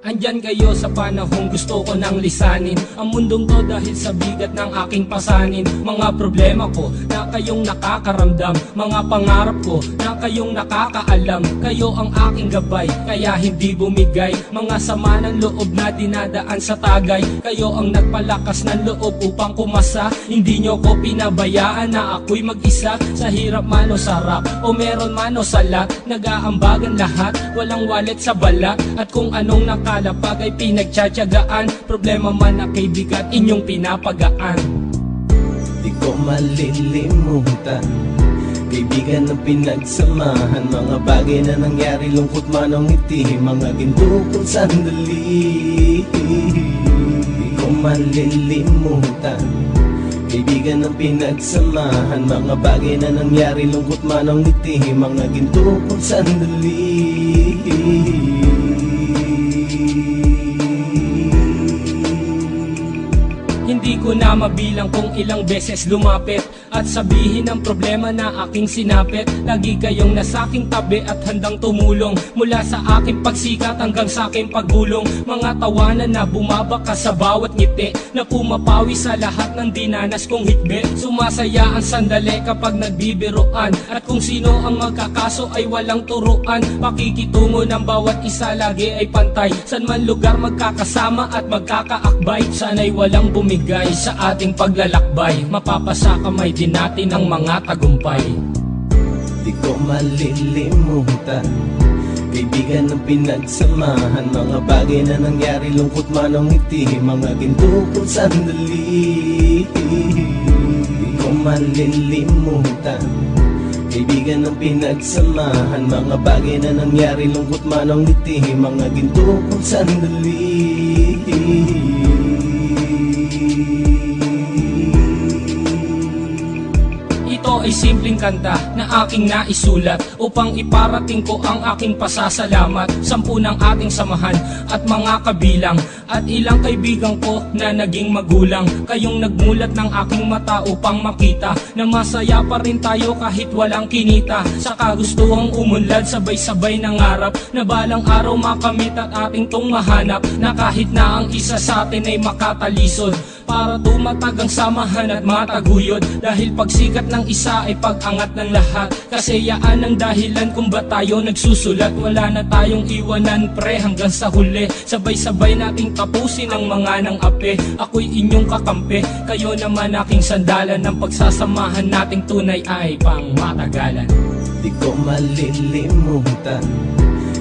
Andyan kayo sa panahong gusto ko nang lisanin ang mundong to dahil sa bigat ng aking pasanin. Mga problema ko na kayong nakakaramdam, mga pangarap ko na kayong nakakaalam. Kayo ang aking gabay, kaya hindi bumigay. Mga sama ng loob na dinadaan sa tagay, kayo ang nagpalakas ng loob upang kumasa. Hindi nyo ko pinabayaan na ako'y mag-isa. Sa hirap man o sarap, o meron man o salat, nag-aambagan lahat, walang wallet sa balat. At kung anong nakalapag ay pinagtsatsagaan, problema man na kaibigan, inyong pinapagaan. Di ko malilimutan, kaibigan ng pinagsamahan, mga bagay na nangyari, lungkot man o ngiti, mga ginto kong sandali. Di ko malilimutan, kaibigan ng pinagsamahan, mga bagay na nangyari, lungkot man o ngiti, mga ginto kong sandali. Hindi ko na mabilang kung ilang beses lumapit at sabihin ang problema na aking sinapit. Lagi kayong nasa aking tabi at handang tumulong, mula sa aking pagsikat hanggang sa aking paggulong. Mga tawanan na bumabaka sa bawat ngiti, na pumapawi sa lahat ng dinanas kong hitbit. Sumasaya ang sandali kapag nagbibiruan, at kung sino ang magkakaso ay walang turuan. Pakikitungo ng bawat isa lagi ay pantay, san man lugar magkakasama at magkakaakbay. Sana'y walang bumigay sa ating paglalakbay, mapapasa kamay din natin ang mga tagumpay. Di ko malilimutan, kaibigan ng pinagsamahan, mga bagay na nangyari, lungkot man o ngiti, mga ginto kong sandali. Di ko malilimutan, kaibigan ng pinagsamahan, mga bagay na nangyari, lungkot man o ngiti, mga ginto kong sandali. Ito ay simpleng kanta na aking naisulat upang iparating ko ang aking pasasalamat. 10 ng ating samahan at mga kabilang, at ilang kaibigan ko na naging magulang. Kayong nagmulat ng aking mata upang makita na masaya pa rin tayo kahit walang kinita. Sa kagustuhang umunlad, sabay-sabay nangarap na balang araw makamit at ating tong mahanap, na kahit na ang isa sa atin ay makatalisod, para tumatag ang samahan at mataguyod. Dahil pagsikat ng isa ay pag-angat ng lahat, kasayaan ang dahilan kung ba't tayo nagsusulat. Wala na tayong iwanan pre hanggang sa huli, sabay-sabay nating tapusin ang mga nang ape. Ako'y inyong kakampi, kayo naman aking sandalan, ng pagsasamahan nating tunay ay pang matagalan. Di ko malilimutan,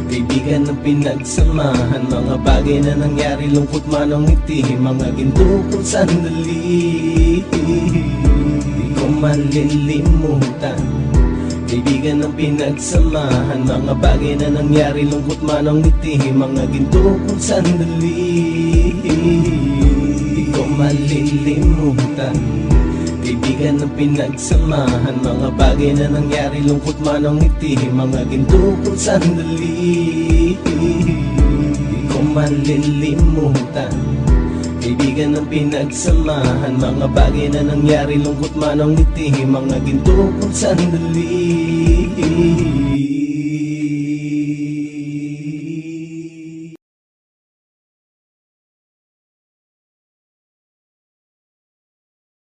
kaibigan ng pinagsamahan, mga bagay na nangyari, lungkot man o ngiti, mga ginto kong sandali. Di ko malilimutan, kaibigan ng pinagsamahan, mga bagay na nangyari, lungkot man o ngiti, mga ginto kong sandali. Di ko malilimutan, kaibigan ng pinagsamahan, mga bagay na nangyari, lungkot man o ngiti, mga ginto kong sandali. Di ko malilimutan, kaibigan ng pinagsamahan, mga bagay na nangyari, lungkot man o ngiti, mga ginto kong sandali.